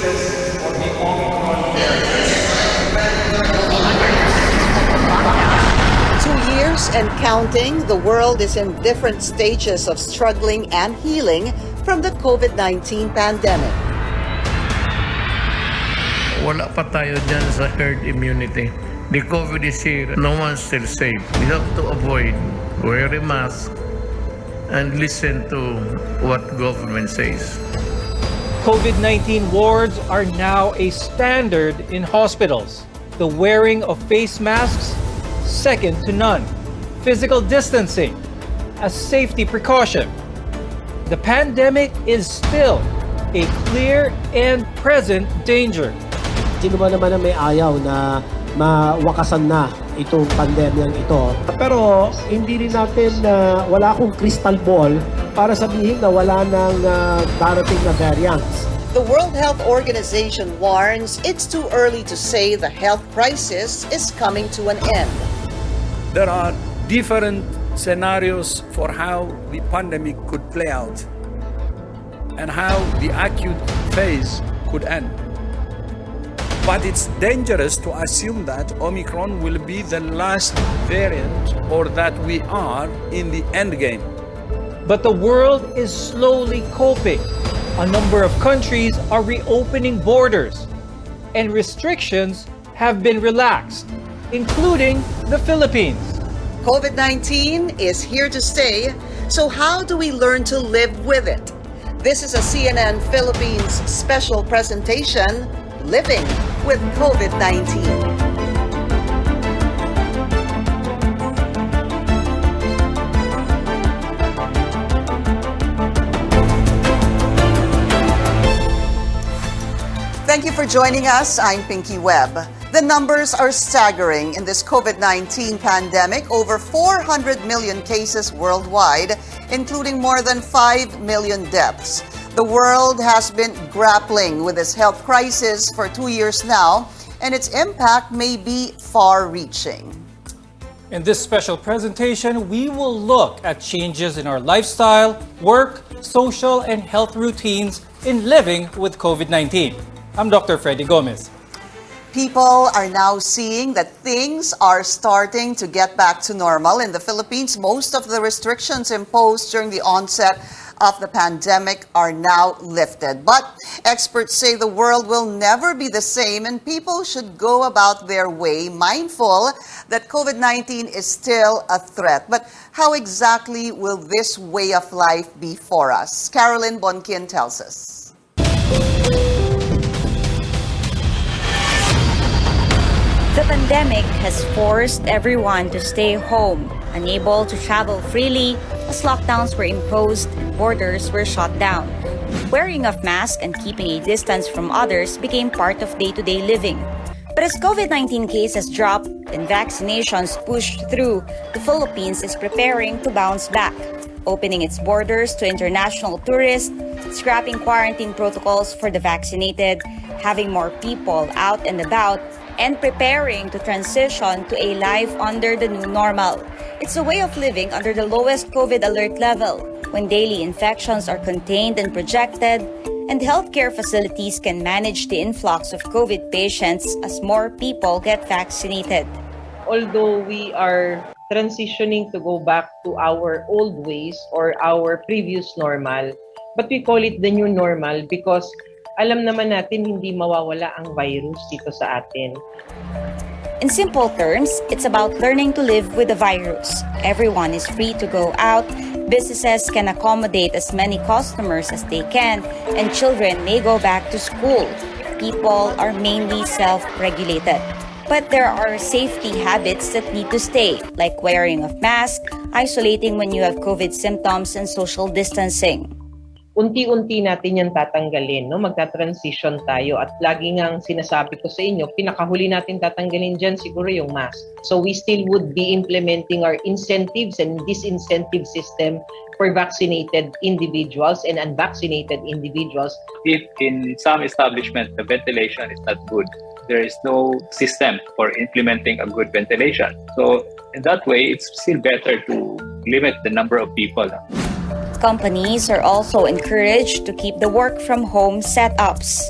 cases of the Omicron variant. 2 years and counting, the world is in different stages of struggling and healing from the COVID-19 pandemic. Wala pa tayo dyan sa herd immunity. The COVID is here. No one's still safe. We have to avoid wearing a mask and listen to what government says. COVID-19 wards are now a standard in hospitals. The wearing of face masks, second to none. Physical distancing, a safety precaution. The pandemic is still a clear and present danger. Sino ba naman ang may ayaw na mawakasan na itong pandemyang ito? Pero hindi rin natin, wala akong crystal ball para sabihin na wala nang darating na variants. The World Health Organization warns it's too early to say the health crisis is coming to an end. There are different scenarios for how the pandemic could play out and how the acute phase could end. But it's dangerous to assume that Omicron will be the last variant or that we are in the end game. But the world is slowly coping. A number of countries are reopening borders, and restrictions have been relaxed, including the Philippines. COVID-19 is here to stay, so how do we learn to live with it? This is a CNN Philippines special presentation, Living with COVID-19. Thank you for joining us. I'm Pinky Webb. The numbers are staggering in this COVID-19 pandemic. Over 400 million cases worldwide, including more than 5 million deaths. The world has been grappling with this health crisis for 2 years now, and its impact may be far-reaching. In this special presentation, we will look at changes in our lifestyle, work, social, and health routines in living with COVID-19. I'm Dr. Freddie Gomez. People are now seeing that things are starting to get back to normal. In the Philippines, most of the restrictions imposed during the onset of the pandemic are now lifted. But experts say the world will never be the same and people should go about their way mindful that COVID-19 is still a threat. But how exactly will this way of life be for us? Carolyn Bonkin tells us. The pandemic has forced everyone to stay home, unable to travel freely as lockdowns were imposed and borders were shut down. Wearing of masks and keeping a distance from others became part of day-to-day living. But as COVID-19 cases drop and vaccinations push through, the Philippines is preparing to bounce back, opening its borders to international tourists, scrapping quarantine protocols for the vaccinated, having more people out and about, and preparing to transition to a life under the new normal. It's a way of living under the lowest COVID alert level, when daily infections are contained and projected, and healthcare facilities can manage the influx of COVID patients as more people get vaccinated. Although we are transitioning to go back to our old ways or our previous normal, but we call it the new normal because alam naman natin hindi mawawala ang virus dito sa atin. In simple terms, it's about learning to live with the virus. Everyone is free to go out, businesses can accommodate as many customers as they can, and children may go back to school. People are mainly self-regulated. But there are safety habits that need to stay, like wearing of masks, isolating when you have COVID symptoms, and social distancing. Unti-unti natin yan tatanggalin, no? Magta-transition tayo at lagi ngang sinasabi ko sa inyo, pinakahuli natin tatanggalin dyan siguro yung mask. So we still would be implementing our incentives and disincentive system for vaccinated individuals and unvaccinated individuals. If in some establishments the ventilation is not good, there is no system for implementing a good ventilation. So in that way, it's still better to limit the number of people. Companies are also encouraged to keep the work from home setups.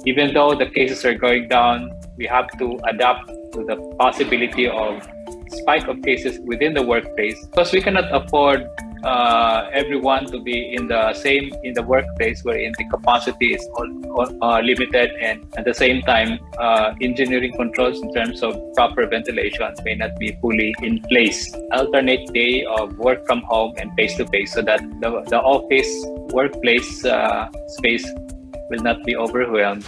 even though the cases are going down, we have to adapt to the possibility of spike of cases within the workplace, because we cannot afford everyone to be in the workplace wherein the capacity is limited, and at the same time engineering controls in terms of proper ventilation may not be fully in place. Alternate day of work from home and face to face, so that the office workplace space will not be overwhelmed.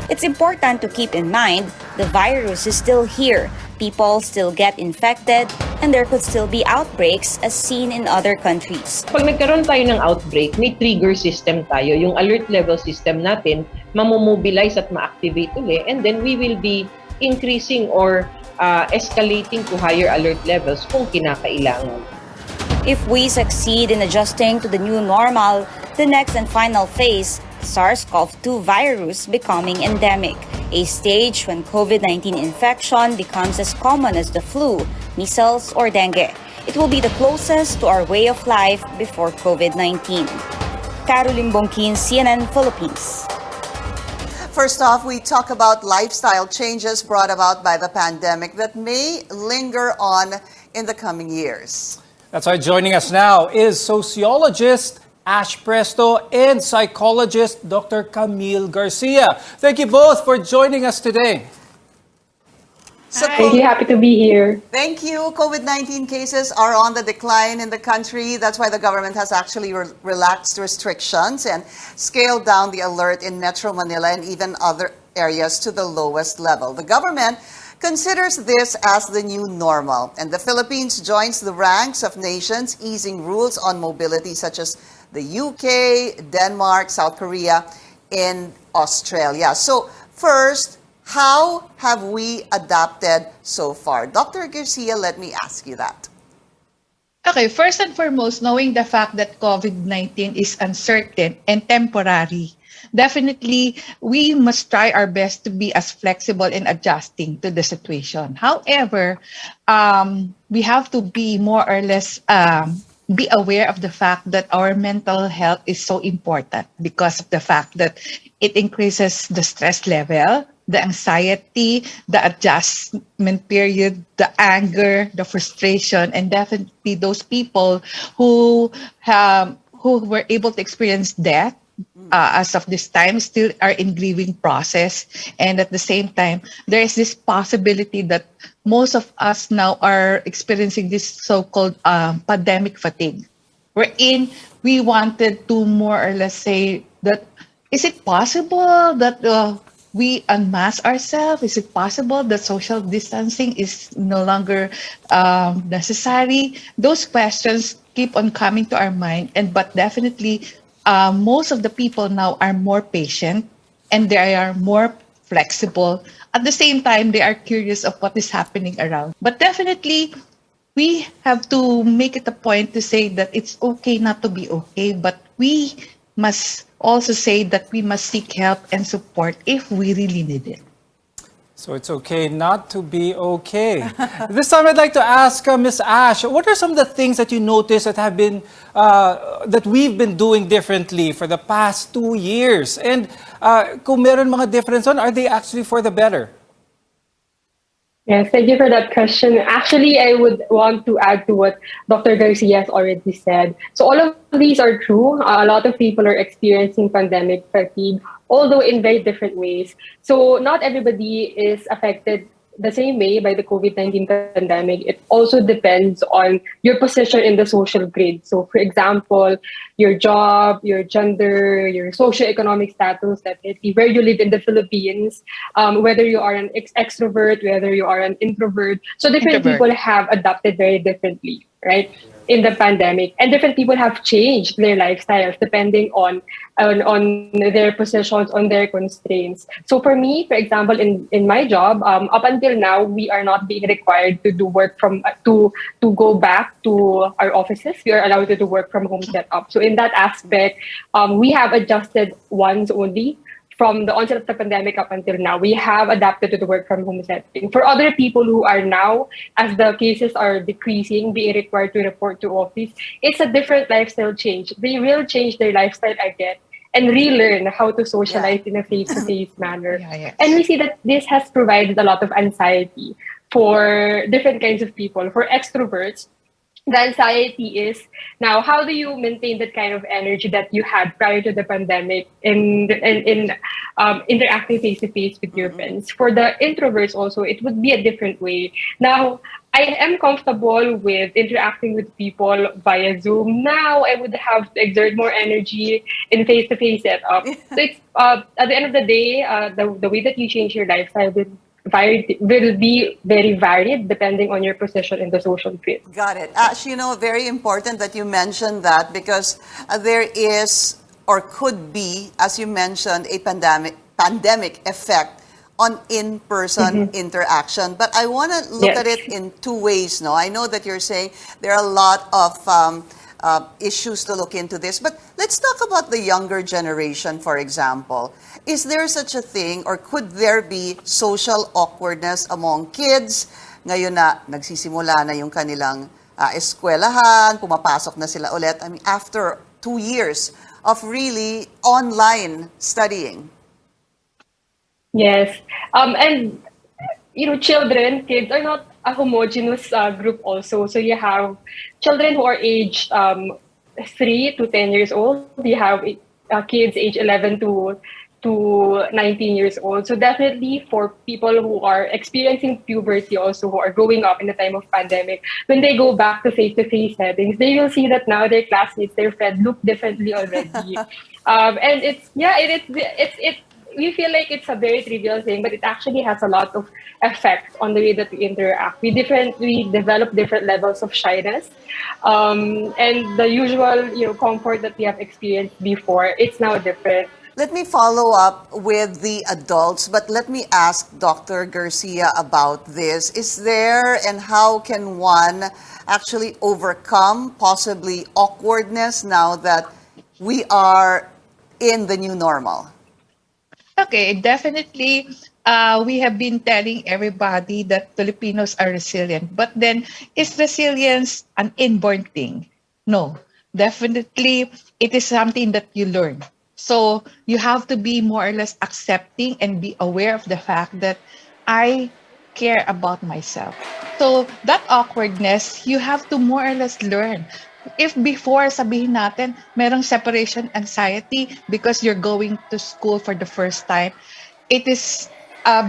It's important to keep in mind the virus is still here. People still get infected, and there could still be outbreaks as seen in other countries. Pag nagkaroon tayo ng outbreak, may trigger system tayo. Yung alert level system natin, mamomobilize at ma-activate ulit, and then we will be increasing or escalating to higher alert levels kung kinakailangan. If we succeed in adjusting to the new normal, the next and final phase, SARS-CoV-2 virus becoming endemic, a stage when COVID-19 infection becomes as common as the flu, measles, or dengue. It will be the closest to our way of life before COVID-19. Caroline Bongkin, CNN Philippines. First off, we talk about lifestyle changes brought about by the pandemic that may linger on in the coming years. That's why joining us now is sociologist Ash Presto and psychologist Dr. Camille Garcia. Thank you both for joining us today. Thank you. Happy to be here. Thank you. COVID-19 cases are on the decline in the country. That's why the government has actually relaxed restrictions and scaled down the alert in Metro Manila and even other areas to the lowest level. The government considers this as the new normal, and the Philippines joins the ranks of nations easing rules on mobility, such as the UK, Denmark, South Korea, and Australia. So first, how have we adapted so far? Dr. Garcia, let me ask you that. Okay, first and foremost, knowing the fact that COVID-19 is uncertain and temporary, definitely we must try our best to be as flexible in adjusting to the situation. However, we have to be more or less be aware of the fact that our mental health is so important because of the fact that it increases the stress level, the anxiety, the adjustment period, the anger, the frustration, and definitely those people who were able to experience death as of this time still are in grieving process. And at the same time, there is this possibility that most of us now are experiencing this so-called pandemic fatigue, wherein we wanted to more or less say that, is it possible that we unmask ourselves? Is it possible that social distancing is no longer necessary? Those questions keep on coming to our mind, but definitely most of the people now are more patient and they are more flexible. At the same time, they are curious of what is happening around. But definitely, we have to make it a point to say that it's okay not to be okay, but we must also say that we must seek help and support if we really need it. So it's okay not to be okay. This time I'd like to ask Ms. Ash, what are some of the things that you notice that have been that we've been doing differently for the past 2 years? And kung meron mga difference on, are they actually for the better? Yes, thank you for that question. Actually, I would want to add to what Dr. Garcia has already said. So all of these are true. A lot of people are experiencing pandemic fatigue, although in very different ways. So not everybody is affected the same way by the COVID-19 pandemic. It also depends on your position in the social grid. So for example, your job, your gender, your socioeconomic status, definitely where you live in the Philippines, whether you are an extrovert, whether you are an introvert. So different people have adapted very differently, right? In the pandemic, and different people have changed their lifestyles depending on their positions, on their constraints. So for me, for example, in my job, up until now, we are not being required to do work from to go back to our offices. We are allowed to do work from home setup. So in that aspect, we have adjusted once only. From the onset of the pandemic up until now, we have adapted to the work from home setting. For other people who are now, as the cases are decreasing, being required to report to office, it's a different lifestyle change. They will change their lifestyle again. and relearn how to socialize in a face-to-face manner. Yes. And we see that this has provided a lot of anxiety for different kinds of people. For extroverts, the anxiety is now how do you maintain that kind of energy that you had prior to the pandemic in interacting face to face with your friends. For the introverts also, it would be a different way. Now, I am comfortable with interacting with people via Zoom. Now I would have to exert more energy in face to face setup. So it's at the end of the day, the way that you change your lifestyle will be very varied depending on your position in the social grid. Got it. Ash, very important that you mentioned that because there is or could be, as you mentioned, a pandemic effect on in-person interaction. But I want to look at it in two ways. No, I know that you're saying there are a lot of issues to look into this, but let's talk about the younger generation, for example. Is there such a thing or could there be social awkwardness among kids? Ngayon na nagsisimula na yung kanilang eskwelahan, pumapasok na sila ulit. I mean, after 2 years of really online studying. Yes. And, kids are not a homogeneous group also. So you have children who are aged 3 to 10 years old. You have kids aged 11 to 19 years old. So definitely for people who are experiencing puberty also, who are growing up in the time of pandemic, when they go back to face-to-face settings, they will see that now their classmates, their friends look differently already. And we feel like it's a very trivial thing, but it actually has a lot of effect on the way that we interact. We develop different levels of shyness, and the usual, comfort that we have experienced before, it's now different. Let me follow up with the adults, but let me ask Dr. Garcia about this. Is there and how can one actually overcome possibly awkwardness now that we are in the new normal? Okay, definitely. We have been telling everybody that Filipinos are resilient. But then, is resilience an inborn thing? No. Definitely, it is something that you learn. So you have to be more or less accepting and be aware of the fact that I care about myself. So that awkwardness, you have to more or less learn. If before, sabihin natin, merong separation anxiety because you're going to school for the first time, it is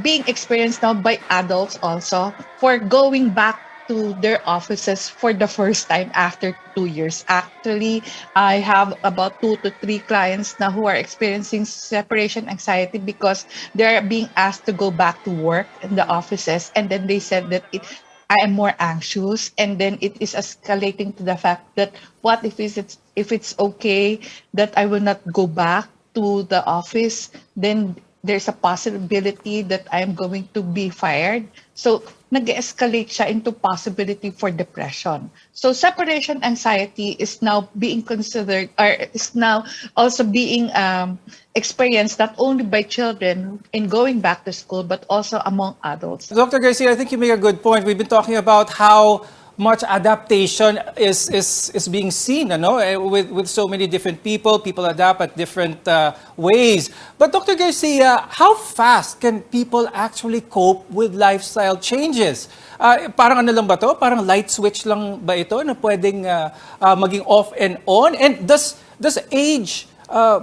being experienced now by adults also for going back to their offices for the first time after 2 years. Actually, I have about 2 to 3 clients now who are experiencing separation anxiety because they're being asked to go back to work in the offices, and then they said that I am more anxious, and then it is escalating to the fact that what if it's okay that I will not go back to the office, then there's a possibility that I'm going to be fired. So nag-escalate siya into possibility for depression. So separation anxiety is now being considered, or is now also being experienced not only by children in going back to school, but also among adults. Dr. Garcia, I think you make a good point. We've been talking about how much adaptation is being seen, with so many different people. People adapt at different ways. But Dr. Garcia, how fast can people actually cope with lifestyle changes? Parang ano lang ba to? Parang light switch lang ba ito na pwedeng maging off and on? And does age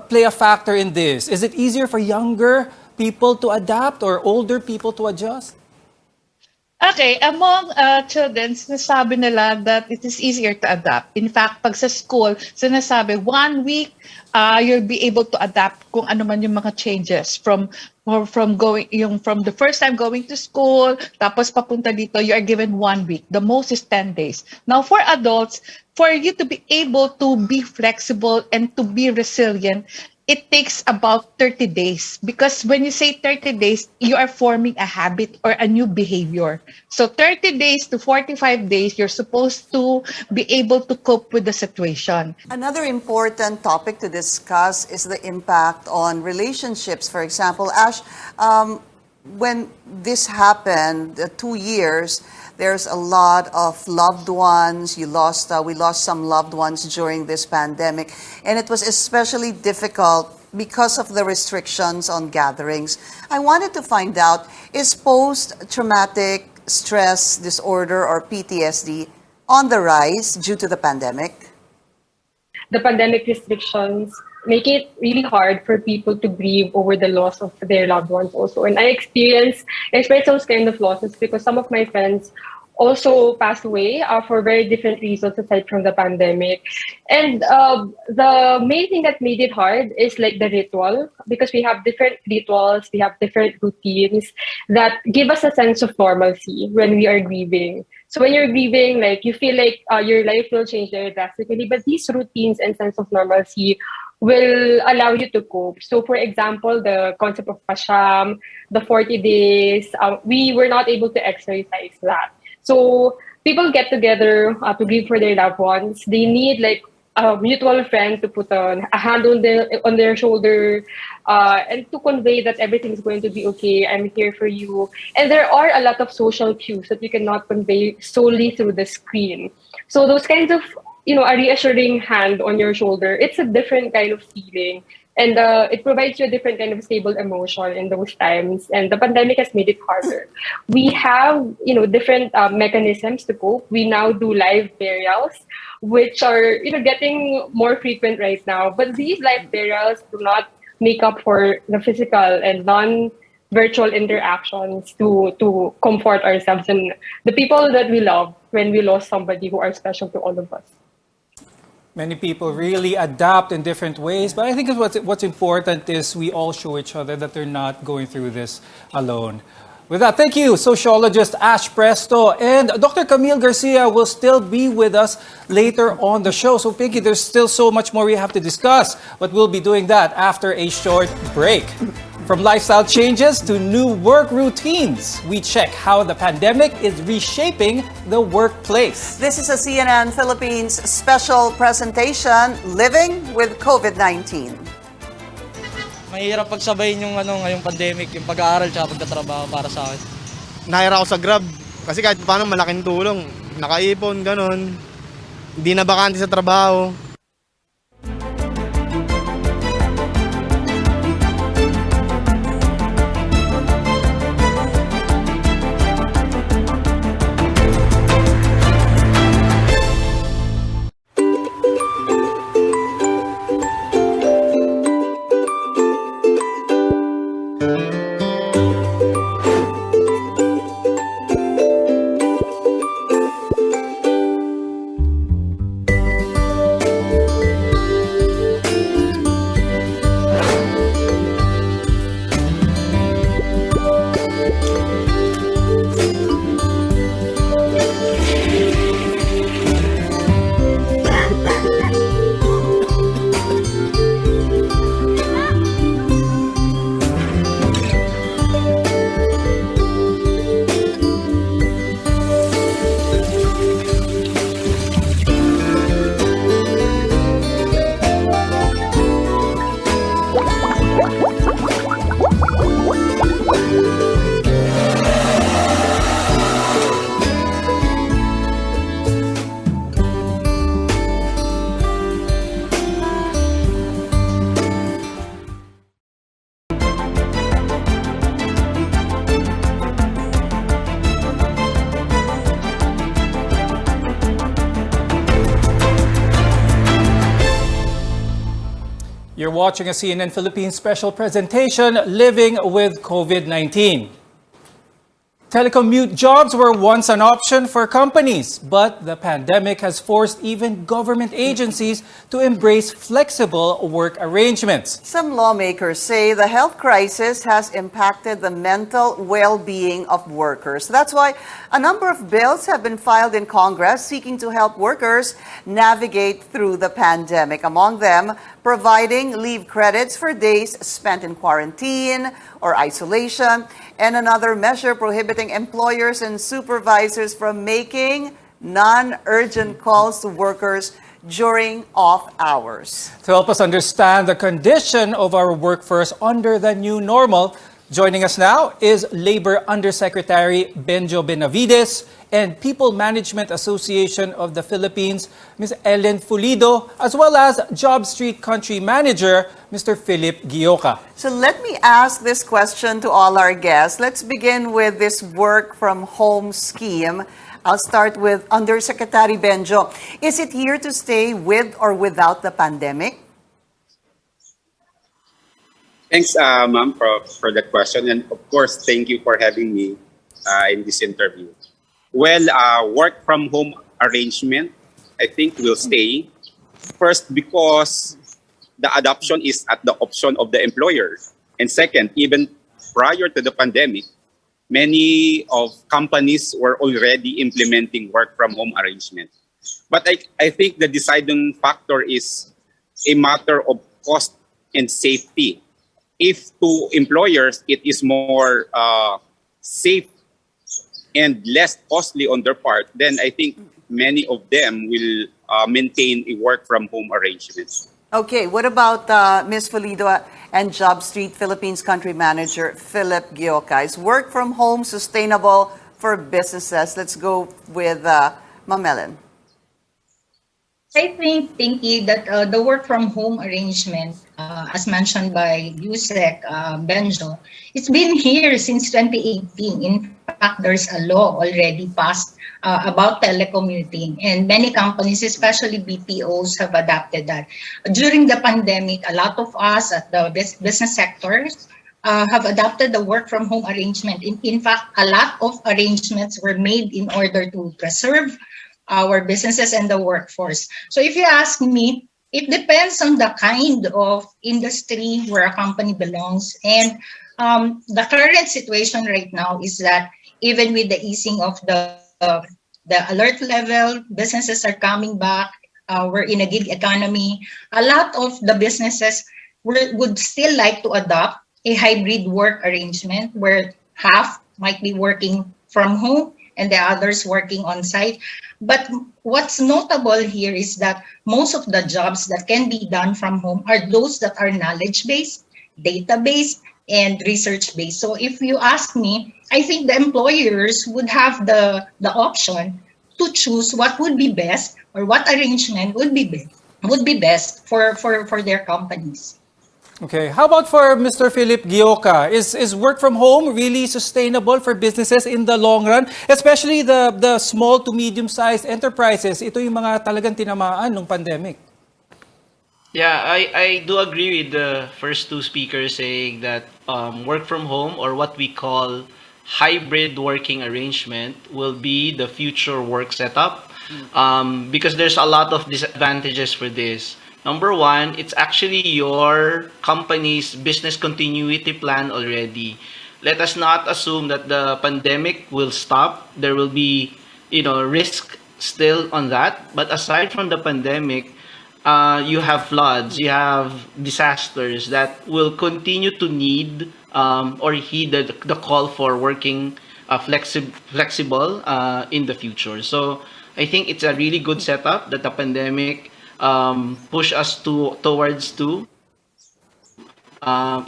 play a factor in this? Is it easier for younger people to adapt or older people to adjust? Okay, among children, sinasabi nila that it is easier to adapt. In fact, pag sa school, sinasabi 1 week, you'll be able to adapt kung ano man yung mga changes from the first time going to school, tapos papunta dito, you are given 1 week. The most is 10 days. Now, for adults, for you to be able to be flexible and to be resilient, it takes about 30 days, because when you say 30 days, you are forming a habit or a new behavior. So 30 days to 45 days, you're supposed to be able to cope with the situation. Another important topic to discuss is the impact on relationships. For example, Ash, when this happened, 2 years, there's a lot of loved ones. We lost some loved ones during this pandemic. And it was especially difficult because of the restrictions on gatherings. I wanted to find out, is post-traumatic stress disorder or PTSD on the rise due to the pandemic? The pandemic restrictions make it really hard for people to grieve over the loss of their loved ones also. And I experienced those kind of losses because some of my friends also passed away for very different reasons aside from the pandemic. And the main thing that made it hard is like the ritual, because we have different rituals, we have different routines that give us a sense of normalcy when we are grieving. So when you're grieving, like you feel like your life will change very drastically, but these routines and sense of normalcy will allow you to cope. So for example, the concept of pasyam, the 40 days, we were not able to exercise that. So people get together to grieve for their loved ones. They need like a mutual friend to put a hand on their shoulder and to convey that everything's going to be okay. I'm here for you. And there are a lot of social cues that you cannot convey solely through the screen. So those kinds of, a reassuring hand on your shoulder, it's a different kind of feeling. And it provides you a different kind of stable emotion in those times. And the pandemic has made it harder. We have, different mechanisms to cope. We now do live burials, which are, getting more frequent right now. But these live burials do not make up for the physical and non-virtual interactions to comfort ourselves and the people that we love when we lost somebody who are special to all of us. Many people really adapt in different ways, but I think what's important is we all show each other that they're not going through this alone. With that, thank you, sociologist Ash Presto. And Dr. Camille Garcia will still be with us later on the show. So, Pinky, there's still so much more we have to discuss, but we'll be doing that after a short break. From lifestyle changes to new work routines, we check how the pandemic is reshaping the workplace. This is a CNN Philippines special presentation, Living with COVID-19. Mahirap pagsabayin yung ngayong pandemic, yung pag-aaral at pagtatrabaho para sa akin. Nahira ako sa Grab kasi kahit paano malaking tulong. Nakaipon, ganun. Hindi na bakante sa trabaho. You're watching a CNN Philippines special presentation, Living with COVID-19. Telecommute jobs were once an option for companies, but the pandemic has forced even government agencies to embrace flexible work arrangements. Some lawmakers say the health crisis has impacted the mental well-being of workers. That's why a number of bills have been filed in Congress seeking to help workers navigate through the pandemic. Among them, providing leave credits for days spent in quarantine or isolation, and another measure prohibiting employers and supervisors from making non-urgent calls to workers during off hours. To help us understand the condition of our workforce under the new normal, joining us now is Labor Undersecretary Benjo Benavides and People Management Association of the Philippines, Ms. Ellen Fulido, as well as Job Street Country Manager, Mr. Philip Gioca. So let me ask this question to all our guests. Let's begin with this work from home scheme. I'll start with Undersecretary Benjo. Is it here to stay with or without the pandemic? Thanks, ma'am, for that question. And of course, thank you for having me in this interview. Well, work from home arrangement, I think will stay. First, because the adoption is at the option of the employer. And second, even prior to the pandemic, many of companies were already implementing work from home arrangement. But I think the deciding factor is a matter of cost and safety. If to employers, it is more safe and less costly on their part, then I think many of them will maintain a work from home arrangement. Okay, what about Ms. Fulido and Job Street Philippines Country Manager Philip Gioca? Is work from home sustainable for businesses? Let's go with Ma'am Ellen. I think, Pinky, that the work from home arrangement, as mentioned by Yusek Benjo, it's been here since 2018. In fact, there's a law already passed about telecommuting, and many companies, especially BPOs, have adapted that. During the pandemic, a lot of us at the business sectors have adopted the work from home arrangement. In fact, a lot of arrangements were made in order to preserve our businesses and the workforce. So if you ask me, it depends on the kind of industry where a company belongs. And the current situation right now is that even with the easing of the alert level, businesses are coming back. We're in a gig economy. A lot of the businesses would still like to adopt a hybrid work arrangement where half might be working from home and the others working on site. But what's notable here is that most of the jobs that can be done from home are those that are knowledge-based, data-based, and research-based. So if you ask me, I think the employers would have the option to choose what would be best or what arrangement would be best for their companies. Okay, how about for Mr. Philip Gioca? Is work from home really sustainable for businesses in the long run? Especially the small to medium-sized enterprises. Ito yung mga talagang tinamaan ng pandemic. Yeah, I do agree with the first two speakers saying that work from home, or what we call hybrid working arrangement, will be the future work setup because there's a lot of disadvantages for this. Number one, it's actually your company's business continuity plan already. Let us not assume that the pandemic will stop. There will be, risk still on that. But aside from the pandemic, you have floods, you have disasters that will continue to need or heed the call for working flexible in the future. So I think it's a really good setup that the pandemic push us towards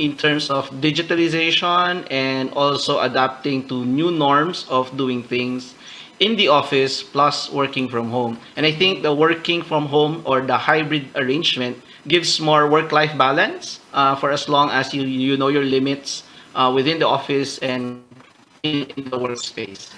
in terms of digitalization and also adapting to new norms of doing things in the office plus working from home. And I think the working from home or the hybrid arrangement gives more work-life balance for as long as you know your limits within the office and in the workspace.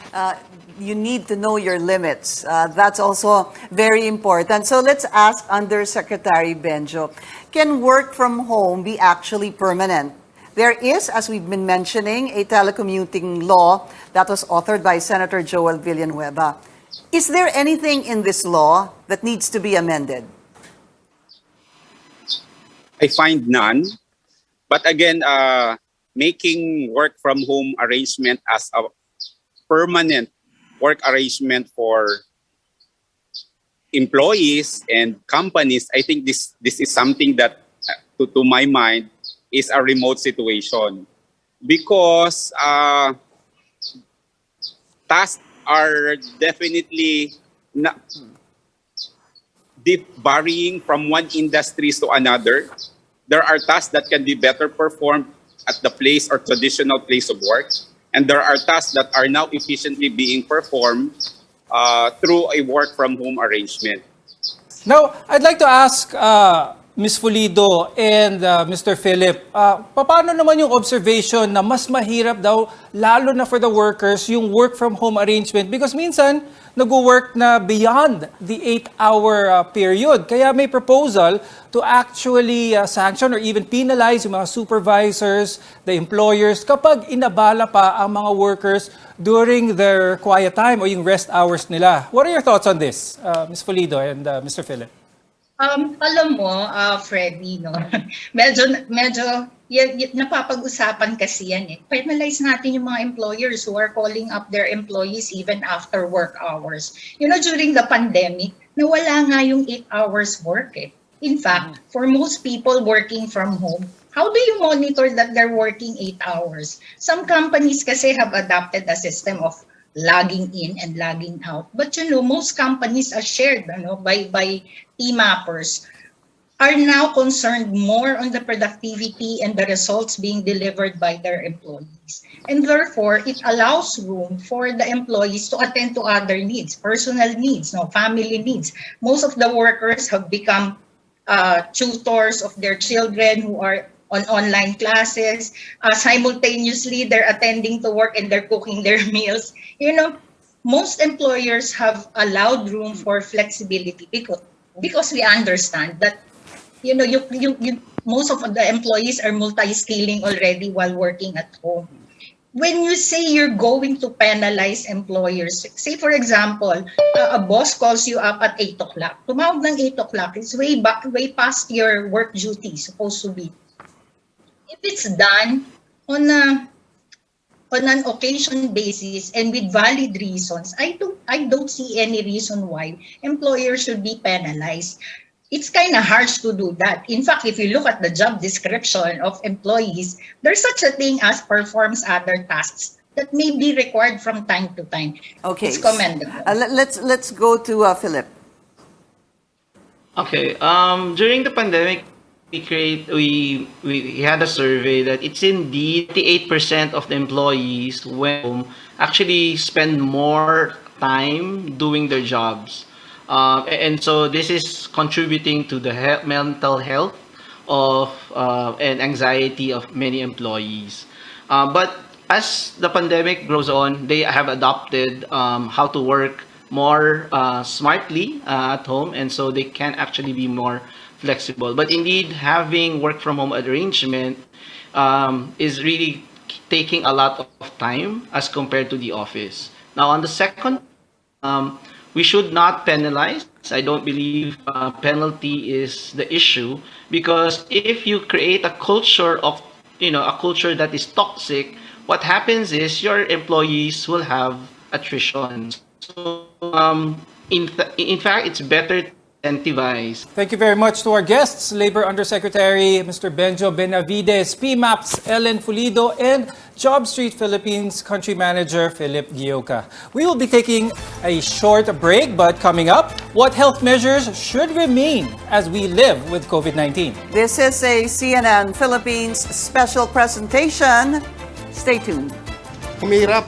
You need to know your limits. That's also very important. So let's ask Undersecretary Benjo, can work from home be actually permanent? There is, as we've been mentioning, a telecommuting law that was authored by Senator Joel Villanueva. Is there anything in this law that needs to be amended? I find none. But again, making work from home arrangement as a permanent work arrangement for employees and companies, I think this is something that, to my mind, is a remote situation. Because tasks are definitely not varying from one industry to another. There are tasks that can be better performed at the traditional place of work. And there are tasks that are now efficiently being performed through a work from home arrangement. Now, I'd like to ask Ms. Fulido and Mr. Philip, paano naman yung observation na mas mahirap daw, lalo na for the workers, yung work from home arrangement? Because minsan, nag-work na beyond the 8-hour period. Kaya may proposal to actually sanction or even penalize yung mga supervisors, the employers, kapag inabala pa ang mga workers during their quiet time o yung rest hours nila. What are your thoughts on this, Ms. Fulido and Mr. Philip? Alam mo, Freddie, no? medyo napapag-usapan kasi yan eh. Penalize natin yung mga employers who are calling up their employees even after work hours. You know, during the pandemic, nawala nga yung 8 hours work eh. In fact, for most people working from home, how do you monitor that they're working 8 hours? Some companies kasi have adopted a system of logging in and logging out. But you know, most companies are shared by team mappers, are now concerned more on the productivity and the results being delivered by their employees. And therefore, it allows room for the employees to attend to other needs, personal needs, family needs. Most of the workers have become tutors of their children who are on online classes. Simultaneously, they're attending to work and they're cooking their meals. You know, most employers have allowed room for flexibility because we understand that, you know, most of the employees are multi-skilling already while working at home. When you say you're going to penalize employers, say for example, a boss calls you up at 8 o'clock. Tumawag ng 8 o'clock, it's way past your work duty, supposed to be. If it's done on an occasion basis and with valid reasons, I don't see any reason why employers should be penalized. It's kind of harsh to do that. In fact, if you look at the job description of employees, there's such a thing as performs other tasks that may be required from time to time. Okay. It's commendable. Let's go to Philip. Okay. During the pandemic, we had a survey that it's indeed 88% of the employees went home actually spend more time doing their jobs. And so this is contributing to the mental health of and anxiety of many employees. But as the pandemic grows on, they have adopted how to work more smartly at home, and so they can actually be more flexible. But indeed, having work from home arrangement is really taking a lot of time as compared to the office. Now, on the second, we should not penalize. I don't believe penalty is the issue, because if you create a culture of, a culture that is toxic, what happens is your employees will have attrition. So, in fact, it's better to incentivize. Thank you very much to our guests, Labor Undersecretary Mr. Benjo Benavides, PMAP's Ellen Fulido, and Job Street Philippines Country Manager Philip Gioca. We will be taking a short break, but coming up, what health measures should remain as we live with COVID-19? This is a CNN Philippines special presentation. Stay tuned. Humirap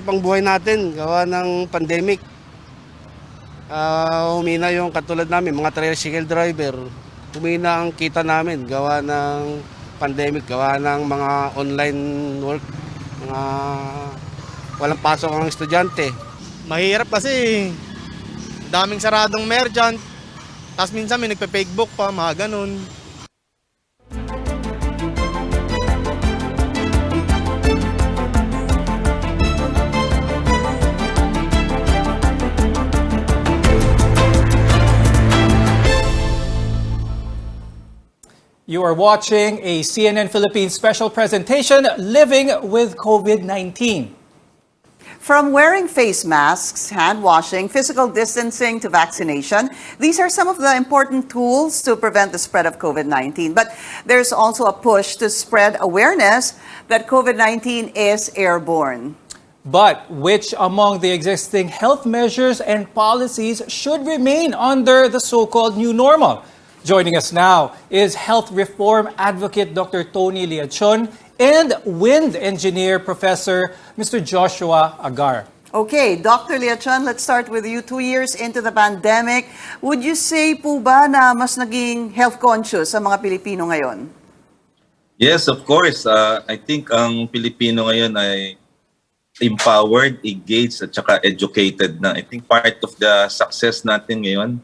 ang buhay natin gawa ng pandemic. Humina yung katulad namin, mga tricycle driver. Humina ang kita namin gawa ng pandemic, gawa ng mga online work, mga walang pasok ang estudyante. Mahirap kasi daming saradong merchant, tapos minsan may nagpe-fakebook pa, mga ganun. You are watching a CNN Philippines special presentation, Living with COVID-19. From wearing face masks, hand washing, physical distancing to vaccination, these are some of the important tools to prevent the spread of COVID-19. But there's also a push to spread awareness that COVID-19 is airborne. But which among the existing health measures and policies should remain under the so-called new normal? Joining us now is health reform advocate Dr. Tony Liachon and wind engineer Professor Mr. Joshua Agar. Okay, Dr. Liachon, let's start with you. 2 years into the pandemic, would you say po ba na mas naging health conscious sa mga Pilipino ngayon? Yes, of course. I think ang Pilipino ngayon ay empowered, engaged, at saka educated na. I think part of the success natin ngayon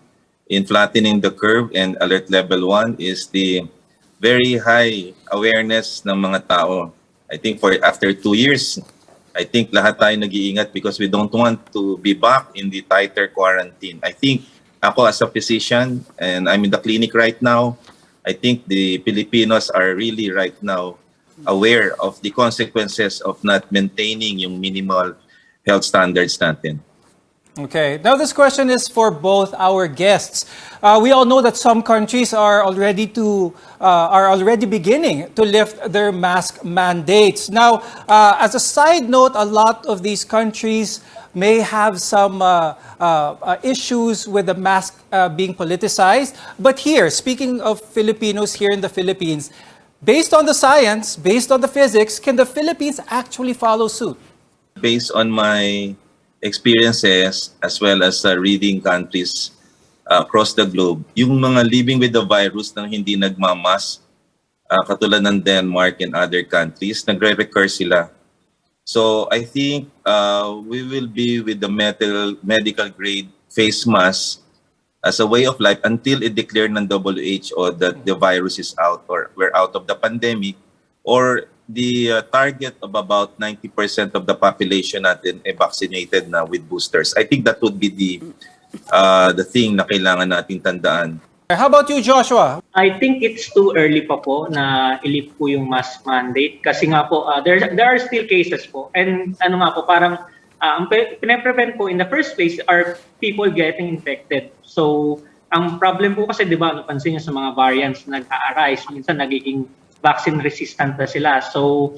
in flattening the curve and alert level 1 is the very high awareness ng mga tao. I think after 2 years, I think lahat tayo nag-iingat because we don't want to be back in the tighter quarantine. I think ako as a physician, and I'm in the clinic right now, I think the Filipinos are really right now aware of the consequences of not maintaining yung minimal health standards natin. Okay. Now this question is for both our guests. We all know that some countries are already beginning to lift their mask mandates. Now, as a side note, a lot of these countries may have some issues with the mask being politicized. But here, speaking of Filipinos here in the Philippines, based on the science, based on the physics, can the Philippines actually follow suit? Based on my experiences as well as reading countries across the globe, yung mga living with the virus nang hindi nagmamas, katulad ng Denmark and other countries, nagre-recur sila. So I think we will be with the medical grade face mask as a way of life until it declared ng WHO that the virus is out or we're out of the pandemic, or the target of about 90% of the population natin ay vaccinated na with boosters. I think that would be the thing na kailangan nating tandaan. How about you, Joshua? I think it's too early pa po na i-lift po yung mask mandate kasi nga po there are still cases po, and ano nga po parang ang pine-prevent po in the first place are people getting infected. So ang problem po kasi, di ba, napansin niyo sa mga variants na nag-arise, minsan nagiging vaccine resistant na sila. So,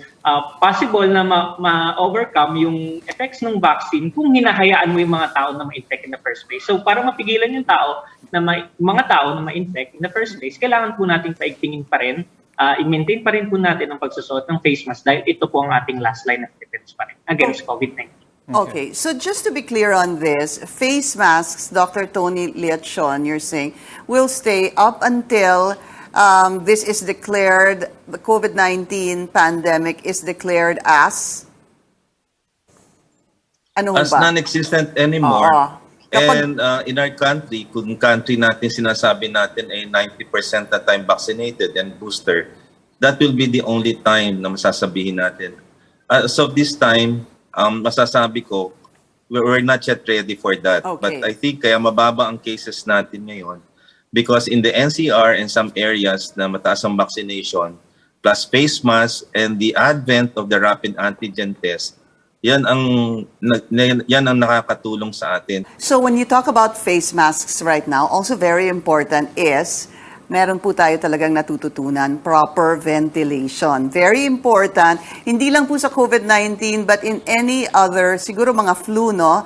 possible na ma-overcome yung effects ng vaccine kung hinahayaan mo yung mga tao na ma-infect in the first place. So, para mapigilan yung mga tao na ma-infect in the first place, kailangan po natin paigtingin pa rin, i-maintain pa rin po natin ang pagsusot ng face mask dahil ito po ang ating last line of defense pa rin against COVID-19. Okay, so just to be clear on this, face masks, Dr. Tony Liachon, you're saying, will stay up until this is declared, the COVID-19 pandemic is declared as? Ano as ba? non-existent anymore. And in our country, kung country natin sinasabi natin ay 90% na time vaccinated and booster, that will be the only time na masasabihin natin. So this time, masasabi ko, we're not yet ready for that. Okay. But I think kaya mababa ang cases natin ngayon because in the NCR and some areas na mataas ang vaccination, plus face mask and the advent of the rapid antigen test, yan ang nakakatulong sa atin. So when you talk about face masks right now, also very important is meron po tayo talagang natututunan, proper ventilation. Very important, hindi lang po sa COVID-19 but in any other, siguro mga flu, no,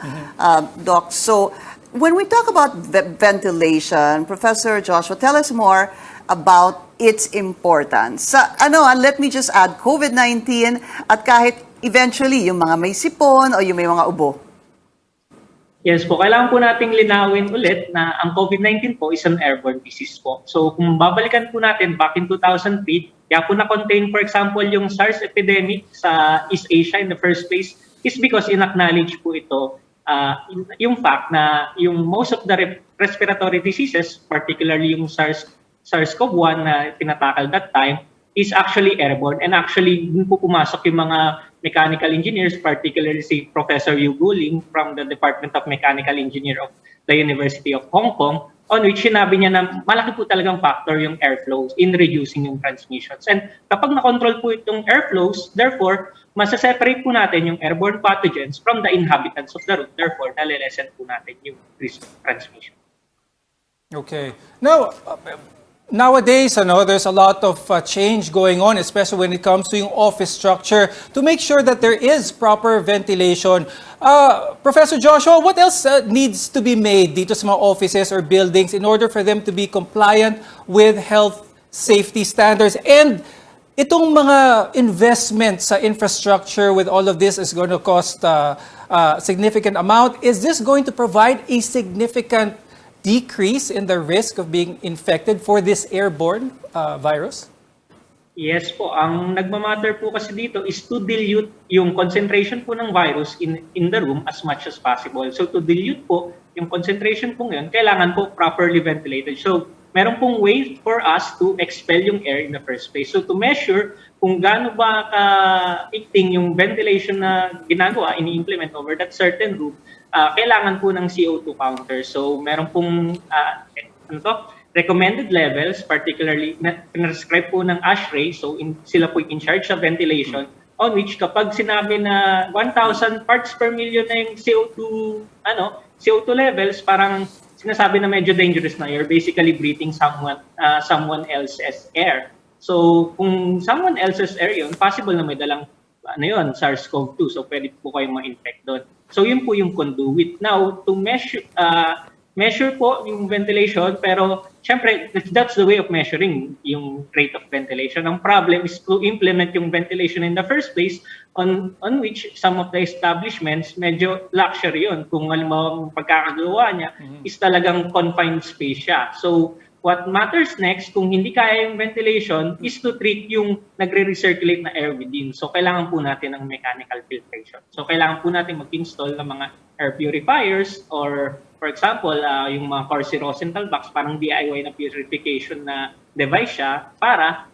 Doc? So when we talk about ventilation, Professor Joshua, tell us more about its importance. Let me just add COVID-19 at kahit eventually yung mga may sipon o yung may mga ubo. Yes po, kailangan po nating linawin ulit na ang COVID-19 po is an airborne disease po. So kung babalikan po natin back in 2003, kaya po na-contain for example yung SARS epidemic sa East Asia in the first place is because in-acknowledge po ito yung fact na yung most of the respiratory diseases, particularly yung SARS-CoV-1 na tinatakal that time, is actually airborne, and actually dun po pumasok yung mga mechanical engineers, particularly si Professor Yu Guling from the Department of Mechanical Engineer of the University of Hong Kong, on which sinabi niya na malaki po talagang factor yung airflows in reducing yung transmissions. And kapag na-control po itong airflows, therefore, masaseparate po natin yung airborne pathogens from the inhabitants of the room. Therefore, nalilesen po natin yung risk of transmission. Okay. Now, nowadays, there's a lot of change going on, especially when it comes to yung office structure, to make sure that there is proper ventilation. Professor Joshua, what else needs to be made dito sa mga offices or buildings in order for them to be compliant with health safety standards? And Itong mga investment sa infrastructure with all of this is going to cost a significant amount. Is this going to provide a significant decrease in the risk of being infected for this airborne virus? Yes po, ang nagmamatter po kasi dito is to dilute yung concentration po ng virus in the room as much as possible. So to dilute po, yung concentration po ngayon, kailangan po properly ventilated. So meron pong way for us to expel yung air in the first place. So to measure kung gaano ba ka-ikting yung ventilation na ginagawa, ini-implement over that certain room, kailangan po ng CO2 counter. So meron pong recommended levels, particularly prescribe po ng ASHRAE, so sila po in charge of ventilation, on which kapag sinabi na 1,000 parts per million na yung CO2 levels, parang sinasabi na medyo dangerous na, you're basically breathing someone else's air. So kung someone else's air yun, possible na may dalang SARS-CoV-2, so pwede po kayong ma-infect doon. So yun po yung conduit. Now, to measure po yung ventilation, pero syempre, that's the way of measuring yung rate of ventilation. Ang problem is to implement yung ventilation in the first place, on which some of the establishments, medyo luxury yun. Kung halimbawa pagkakagawa niya, is talagang confined space siya. So, what matters next, kung hindi kaya yung ventilation, is to treat yung nagre-recirculate na air within. So, kailangan po natin ng mechanical filtration. So, kailangan po natin mag-install ng mga air purifiers or, for example, yung mga Corsi-Rosenthal box, parang DIY na purification na device siya para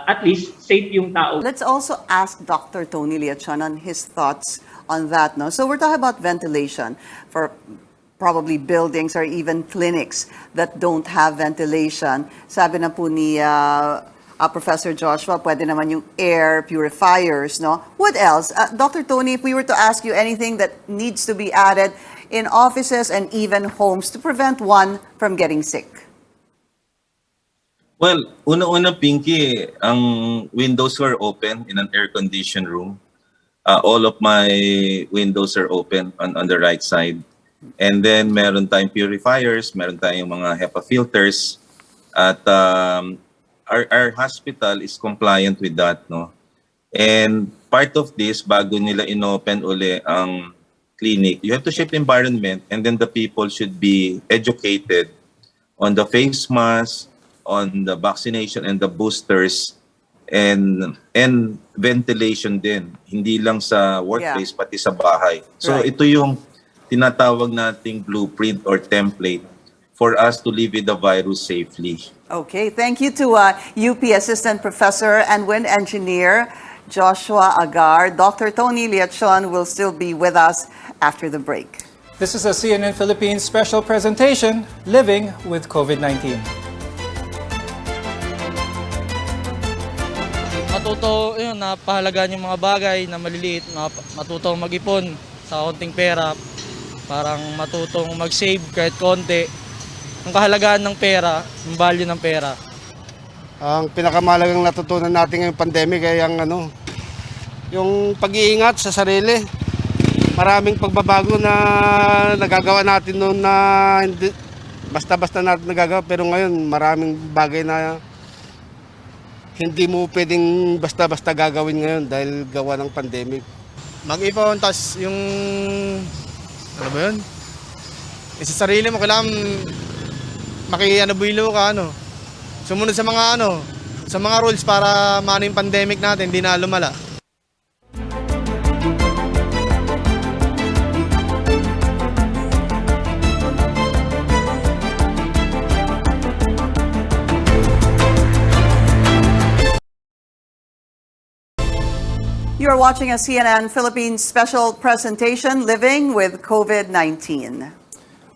at least safe yung tao. Let's also ask Dr. Tony Liachon on his thoughts on that. No? So, we're talking about ventilation for probably buildings or even clinics that don't have ventilation. Sabi na po ni Professor Joshua, pwede naman yung air purifiers, no? What else? Dr. Tony, if we were to ask you anything that needs to be added in offices and even homes to prevent one from getting sick? Well, una-una, Pinky, ang windows were open in an air-conditioned room. All of my windows are open on the right side. And then meron tayong purifiers, meron tayong mga HEPA filters, at our hospital is compliant with that, no? And part of this, bago nila inopen uli ang clinic, you have to shape environment, and then the people should be educated on the face mask, on the vaccination and the boosters, and ventilation din. Hindi lang sa workplace, pati sa bahay. So ito yung tinatawag nating blueprint or template for us to live with the virus safely. Okay, thank you to UP Assistant Professor and Wind Engineer Joshua Agar. Dr. Tony Liachon will still be with us after the break. This is a CNN Philippines special presentation, Living with COVID-19. Napahalagaan yung mga bagay na maliliit, matutong mag-ipon sa konting pera, parang matutong mag-save kahit konti. Ang kahalagaan ng pera, ang value ng pera. Ang pinakamahalagang natutunan natin ngayong pandemic ay yung pag-iingat sa sarili. Maraming pagbabago na nagagawa natin noon na hindi basta-basta natin nagagawa, pero ngayon maraming bagay na hindi mo pwedeng basta-basta gagawin ngayon dahil gawa ng pandemic. Mag-ipon, tas yung ano ba yun? Sa sarili mo, kailangan makianabuilo ka, sumunod sa mga rules para maano yung pandemic natin, hindi na lumala. You are watching a CNN Philippines special presentation, Living with COVID-19.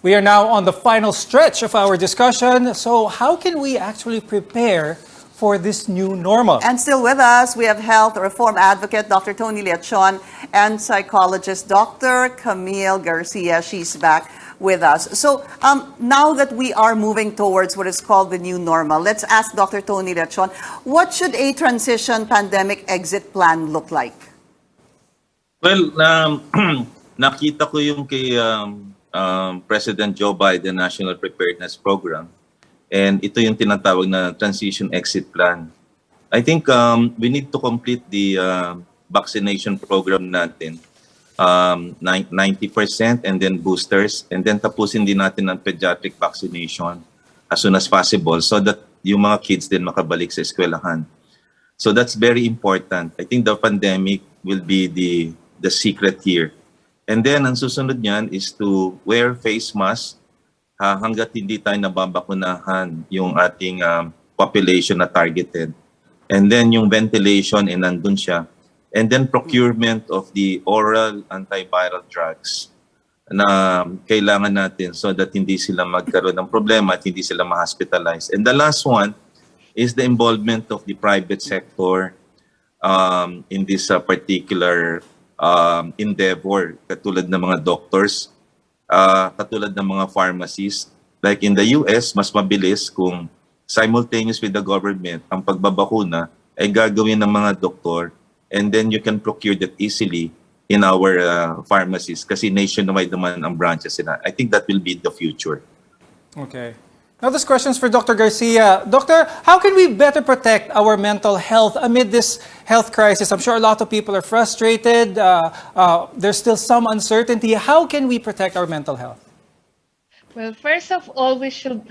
We are now on the final stretch of our discussion. So how can we actually prepare for this new normal? And still with us, we have health reform advocate Dr. Tony Liachon and psychologist Dr. Camille Garcia. She's back with us. So now that we are moving towards what is called the new normal, let's ask Dr. Tony Liachon, what should a transition pandemic exit plan look like? Well, nakita ko yung kay President Joe Biden National Preparedness Program, and ito yung tinatawag na transition exit plan. I think we need to complete the vaccination program natin. 90% and then boosters, and then tapusin din natin ang pediatric vaccination as soon as possible so that yung mga kids din makabalik sa eskwelahan. So that's very important. I think the pandemic will be the secret here. And then ang susunod niyan is to wear face mask hanggat hindi tayo nababakunahan yung ating population na targeted. And then yung ventilation, nandun siya. And then procurement of the oral antiviral drugs na kailangan natin so that hindi sila magkaroon ng problema at hindi sila ma-hospitalize. And the last one is the involvement of the private sector in this particular endeavor, katulad ng mga doctors, katulad ng mga pharmacies. Like in the US, mas mabilis kung simultaneous with the government, ang pagbabakuna ay gagawin ng mga doktor, and then you can procure that easily in our pharmacies kasi nationwide naman ang branches nila. I think that will be the future. Okay. Now this question is for Dr. Garcia. Doctor, how can we better protect our mental health amid this health crisis? I'm sure a lot of people are frustrated. There's still some uncertainty. How can we protect our mental health? Well, first of all, we should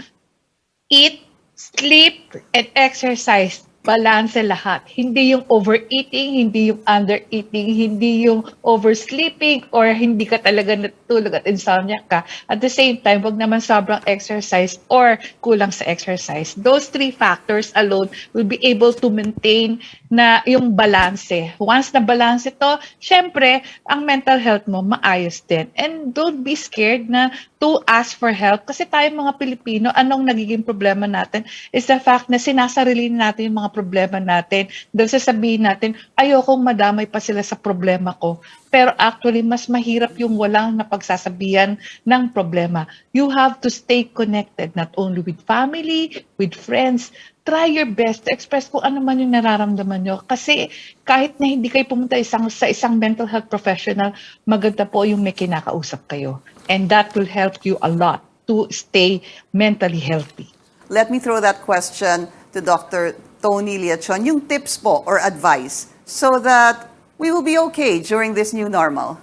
eat, sleep, and exercise. Balance lahat. Hindi yung overeating, hindi yung undereating, hindi yung oversleeping, or hindi ka talaga natulog at insomnia ka. At the same time, wag naman sobrang exercise or kulang sa exercise. Those three factors alone will be able to maintain na yung balance. Once na balance ito, syempre, ang mental health mo maayos din. And don't be scared na to ask for help. Kasi tayo mga Pilipino, anong nagiging problema natin is the fact na sinasarili natin yung mga problema natin. Dahil sasabihin natin, ayokong madamay pa sila sa problema ko. Pero actually, mas mahirap yung walang napagsasabihan ng problema. You have to stay connected, not only with family, with friends. Try your best to express kung ano man yung nararamdaman nyo. Kasi kahit na hindi kayo pumunta sa isang mental health professional, maganda po yung may kinakausap kayo. And that will help you a lot to stay mentally healthy. Let me throw that question to Dr. Tony Liachon. Yung tips po or advice so that we will be okay during this new normal.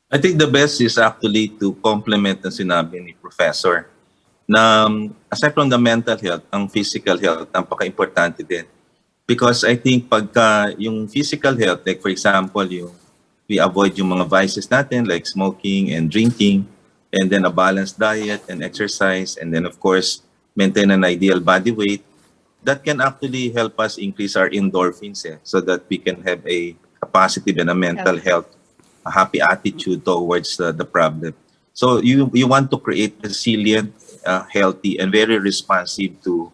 I think the best is actually to complement ang sinabi ni Professor na aside from the mental health, ang physical health, napaka-importante din. Because I think pagka yung physical health, like for example, we avoid yung mga vices natin like smoking and drinking, and then a balanced diet and exercise, and then of course, maintain an ideal body weight, that can actually help us increase our endorphins so that we can have a positive and a mental health, a happy attitude towards the problem. So you want to create resilient, healthy, and very responsive to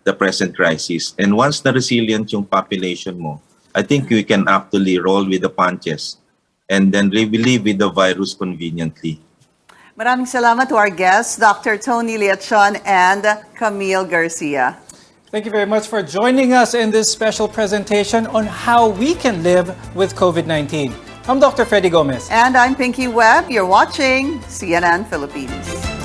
the present crisis. And once na resilient yung population mo, I think we can actually roll with the punches and then live with the virus conveniently. Maraming salamat to our guests, Dr. Tony Liachon and Camille Garcia. Thank you very much for joining us in this special presentation on how we can live with COVID-19. I'm Dr. Freddie Gomez. And I'm Pinky Webb. You're watching CNN Philippines.